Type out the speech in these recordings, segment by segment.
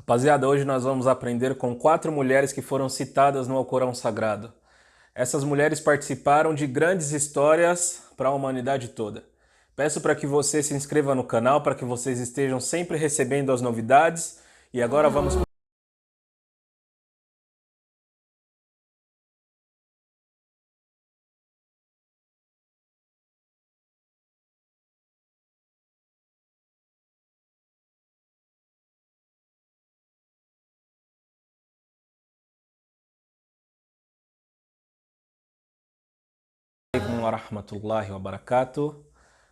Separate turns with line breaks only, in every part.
Rapaziada, hoje nós vamos aprender com 4 mulheres que foram citadas no Alcorão Sagrado. Essas mulheres participaram de grandes histórias para a humanidade toda. Peço para que você se inscreva no canal, para que vocês estejam sempre recebendo as novidades. E agora vamos... wa rahmatullahi wa barakatuh.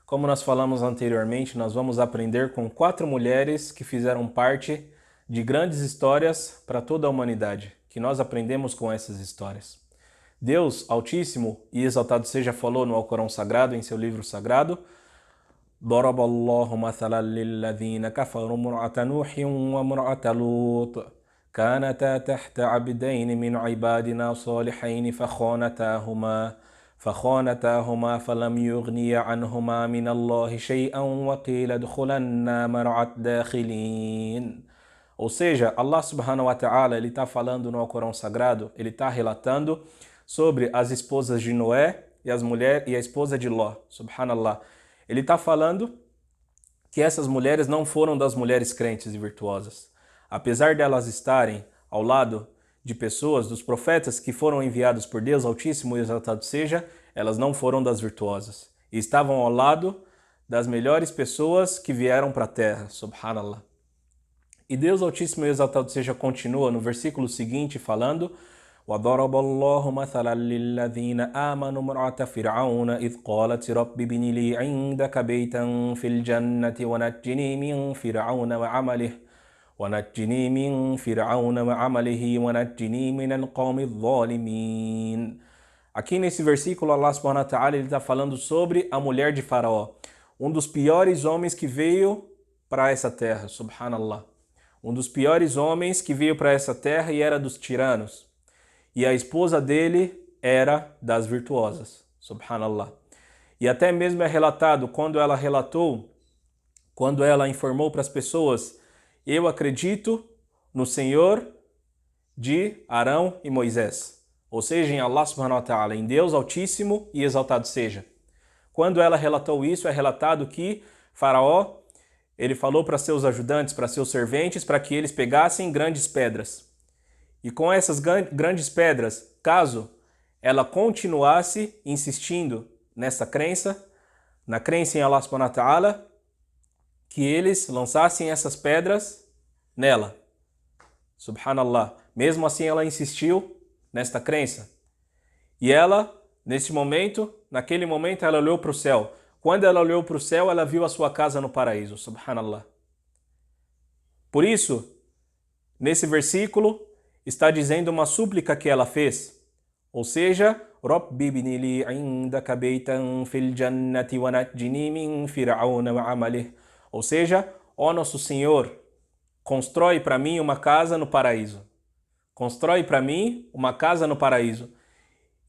Como nós falamos anteriormente, nós vamos aprender com 4 mulheres que fizeram parte de grandes histórias para toda a humanidade, que nós aprendemos com essas histórias. Deus Altíssimo e Exaltado Seja falou no Alcorão Sagrado, em seu livro sagrado: ضرب الله مثلا للذين كفروا امرأة نوح وامرأة لوط كانتا تحت عبدين من عبادنا صالحين فخانتاهما فلم يغنيا عنهما من الله شيئا وقيل ادخلا النار مع الداخلين. Ou seja, Allah subhanahu wa ta'ala, ele está falando no Alcorão Sagrado, ele está relatando sobre as esposas de Noé e a esposa de Ló, subhanallah. Ele está falando que essas mulheres não foram das mulheres crentes e virtuosas. Apesar delas estarem ao lado de pessoas, dos profetas que foram enviados por Deus Altíssimo e Exaltado Seja, elas não foram das virtuosas. E estavam ao lado das melhores pessoas que vieram para a terra, subhanallah. E Deus Altíssimo e Exaltado Seja continua no versículo seguinte falando: وضرب الله مثلا للذين آمنوا امرأة فرعون إذ قالت رب ابن لي عندك بيتا في الجنة ونجني من فرعون وعمله ونجني من القوم الظالمين. Aqui nesse versículo, Allah subhanahu wa ta'ala, ele está falando sobre a mulher de Faraó, um dos piores homens que veio para essa terra, subhanallah. Um dos piores homens que veio para essa terra e era dos tiranos. E a esposa dele era das virtuosas, subhanallah. E até mesmo é relatado, quando ela informou para as pessoas: eu acredito no Senhor de Arão e Moisés. Ou seja, em Allah subhanahu wa ta'ala, em Deus Altíssimo e Exaltado Seja. Quando ela relatou isso, é relatado que Faraó, ele falou para seus ajudantes, para seus serventes, para que eles pegassem grandes pedras. E com essas grandes pedras, caso ela continuasse insistindo nessa crença, na crença em Allah subhanahu wa ta'ala, que eles lançassem essas pedras nela. Subhanallah. Mesmo assim ela insistiu nesta crença. E ela, naquele momento, ela olhou para o céu. Quando ela olhou para o céu, ela viu a sua casa no paraíso. Subhanallah. Por isso, nesse versículo, está dizendo uma súplica que ela fez. Ou seja, Rabbi ibni li indaka baytan fil jannati wa najjini min fir'auna wa amalih. Ou seja, ó nosso Senhor, constrói para mim uma casa no paraíso. Constrói para mim uma casa no paraíso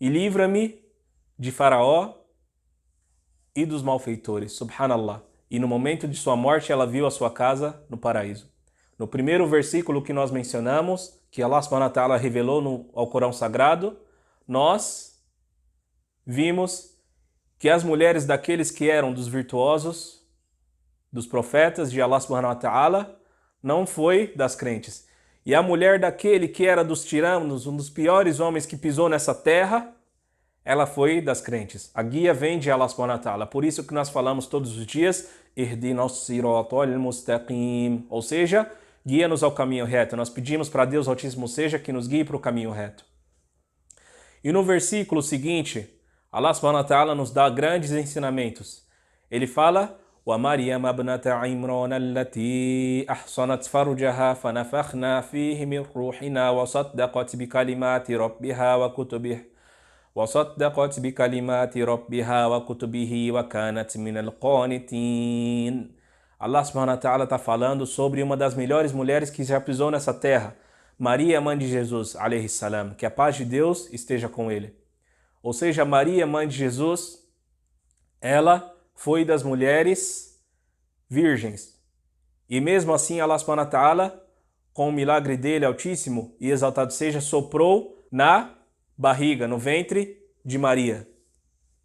e livra-me de Faraó e dos malfeitores. Subhanallah. E no momento de sua morte, ela viu a sua casa no paraíso. No primeiro versículo que nós mencionamos, que Allah subhanahu wa ta'ala revelou no Alcorão Sagrado, nós vimos que as mulheres daqueles que eram dos virtuosos, dos profetas de Allah subhanahu wa ta'ala, não foi das crentes. E a mulher daquele que era dos tiranos, um dos piores homens que pisou nessa terra, ela foi das crentes. A guia vem de Allah subhanahu wa ta'ala. Por isso que nós falamos todos os dias, Ihdinas siratal mustaqim, ou seja, guia-nos ao caminho reto. Nós pedimos para Deus Altíssimo Seja que nos guie para o caminho reto. E no versículo seguinte, Allah subhanahu wa ta'ala nos dá grandes ensinamentos. Ele fala: وَمَرْيَمَ ابْنَتَ عِمْرَانَ الَّتِي أَحْصَنَتْ فَرْجَهَا فَنَفَخْنَا فِيهِ مِنْ رُوحِنَا وَصَدَّقَتْ بِكَلِمَاتِ رَبِّهَا وَكُتُبِهِ وَكَانَتْ مِنَ الْقَانِتِينَ. Allah subhanahu wa ta'ala está falando sobre uma das melhores mulheres que já pisou nessa terra, Maria, mãe de Jesus, alayhi salam, que a paz de Deus esteja com ele. Ou seja, Maria, mãe de Jesus, ela foi das mulheres virgens. E mesmo assim, Allah subhanahu wa ta'ala com o milagre dele, Altíssimo e exaltado seja, soprou na barriga, no ventre de Maria.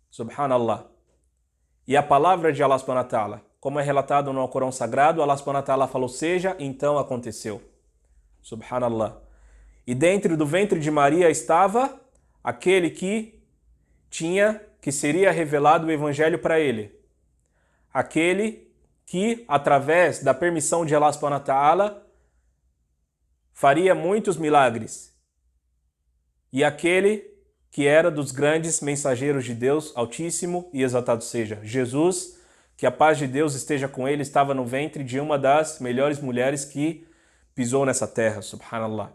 Subhanallah. E a palavra de Allah subhanahu wa ta'ala, como é relatado no Alcorão Sagrado, Allah subhanahu wa ta'ala falou, seja, então aconteceu. Subhanallah. E dentro do ventre de Maria estava aquele que seria revelado o evangelho para ele. Aquele que, através da permissão de Allah subhanahu wa ta'ala, faria muitos milagres. E aquele que era dos grandes mensageiros de Deus Altíssimo e exaltado seja. Jesus, que a paz de Deus esteja com ele, estava no ventre de uma das melhores mulheres que pisou nessa terra, subhanallah.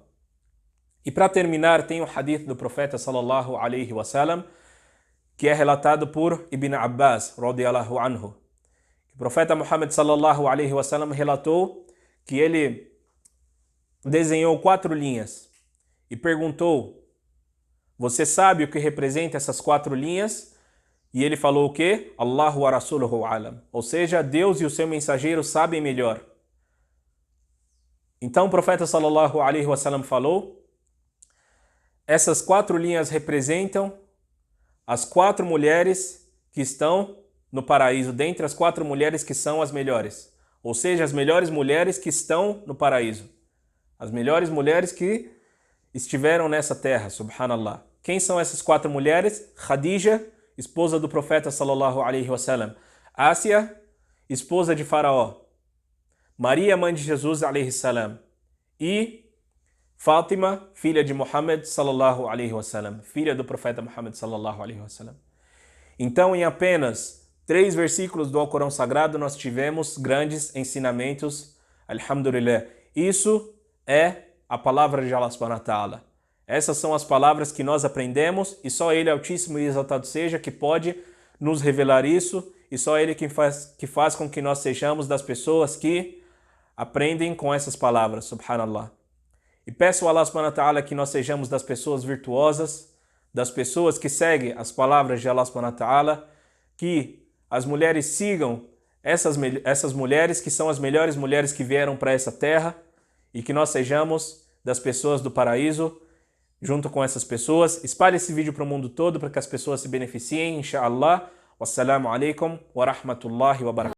E para terminar, tem o hadith do profeta sallallahu alaihi wasallam, que é relatado por Ibn Abbas, radiyallahu anhu. O profeta Muhammad sallallahu alaihi wasallam relatou que ele desenhou 4 linhas e perguntou, você sabe o que representa essas 4 linhas? E ele falou o quê? Allahu wa rasuluhu alam. Ou seja, Deus e o seu mensageiro sabem melhor. Então o profeta sallallahu alaihi wasallam falou, essas 4 linhas representam as 4 mulheres que estão no paraíso, dentre as 4 mulheres que são as melhores. Ou seja, as melhores mulheres que estão no paraíso. As melhores mulheres que estiveram nessa terra, subhanallah. Quem são essas 4 mulheres? Khadija, esposa do profeta sallallahu alaihi wasallam. Ásia, esposa de Faraó. Maria, mãe de Jesus alaihi salam. E Fátima, filha de Muhammad sallallahu alaihi wasallam, filha do profeta Muhammad sallallahu alaihi wasallam. Então, em apenas 3 versículos do Alcorão Sagrado, nós tivemos grandes ensinamentos, alhamdulillah. Isso é a palavra de Allah subhanahu wa ta'ala. Essas são as palavras que nós aprendemos e só Ele, Altíssimo e exaltado seja, que pode nos revelar isso e só Ele que faz com que nós sejamos das pessoas que aprendem com essas palavras, subhanallah. E peço a Allah subhanahu wa ta'ala que nós sejamos das pessoas virtuosas, das pessoas que seguem as palavras de Allah subhanahu wa ta'ala, que as mulheres sigam essas mulheres que são as melhores mulheres que vieram para essa terra e que nós sejamos das pessoas do paraíso junto com essas pessoas. Espalhe esse vídeo para o mundo todo para que as pessoas se beneficiem, inshallah. Wassalamu alaikum wa rahmatullahi wa barakatuh.